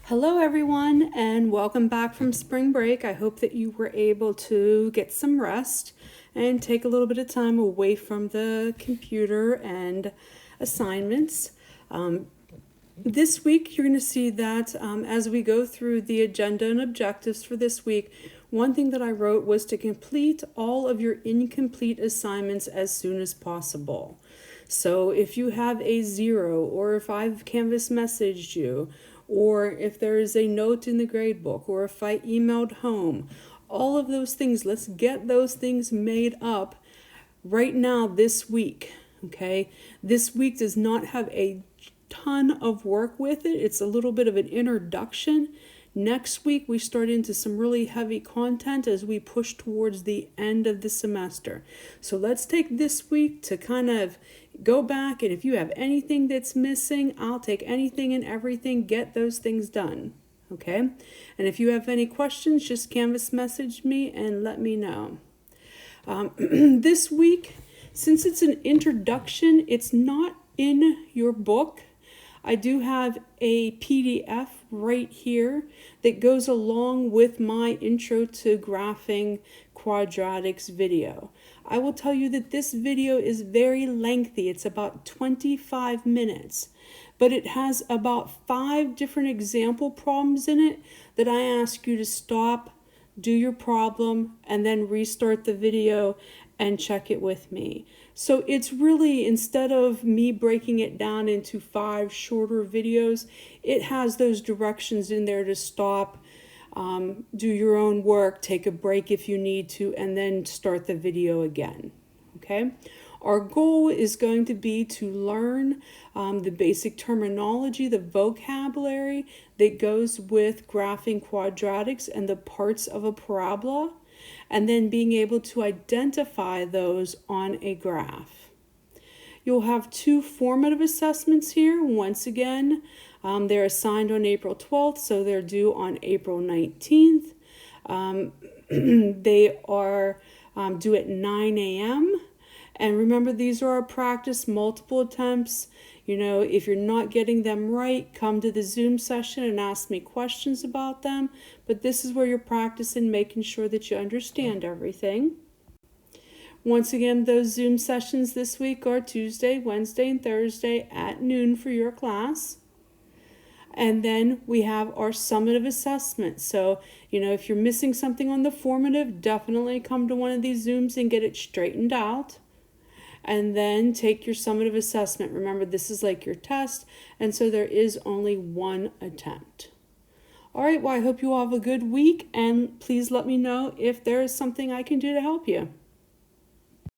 Hello everyone, and welcome back from spring break. I hope that you were able to get some rest and take a little bit of time away from the computer and assignments. This week you're going to see that as we go through the agenda and objectives for this week, one thing that I wrote was to complete all of your incomplete assignments as soon as possible. So if you have a 0, or if I've Canvas messaged you, or if there is a note in the gradebook, or if I emailed home, all of those things, let's get those things made up right now this week, okay? This week does not have a ton of work with it. It's a little bit of an introduction. Next week, we start into some really heavy content as we push towards the end of the semester. So let's take this week to kind of go back, and if you have anything that's missing, I'll take anything and everything, get those things done, okay? And if you have any questions, just Canvas message me and let me know. This week, since it's an introduction, it's not in your book. I do have a PDF right here that goes along with my Intro to Graphing Quadratics video. I will tell you that this video is very lengthy. It's about 25 minutes, but it has about 5 different example problems in it that I ask you to stop, do your problem, and then restart the video and check it with me. So it's really, instead of me breaking it down into 5 shorter videos, it has those directions in there to stop, do your own work, take a break if you need to, and then start the video again, okay? Our goal is going to be to learn the basic terminology, the vocabulary that goes with graphing quadratics and the parts of a parabola, and then being able to identify those on a graph. You'll have 2 formative assessments here. Once again, they're assigned on April 12th, so they're due on April 19th. They are due at 9 a.m. And remember, these are our practice multiple attempts. You know, if you're not getting them right, come to the Zoom session and ask me questions about them. But this is where you're practicing, making sure that you understand everything. Once again, those Zoom sessions this week are Tuesday, Wednesday, and Thursday at noon for your class. And then we have our summative assessment. So, you know, if you're missing something on the formative, definitely come to one of these Zooms and get it straightened out. And then take your summative assessment. Remember, this is like your test, and so there is only 1 attempt. All right, well, I hope you all have a good week, and please let me know if there is something I can do to help you.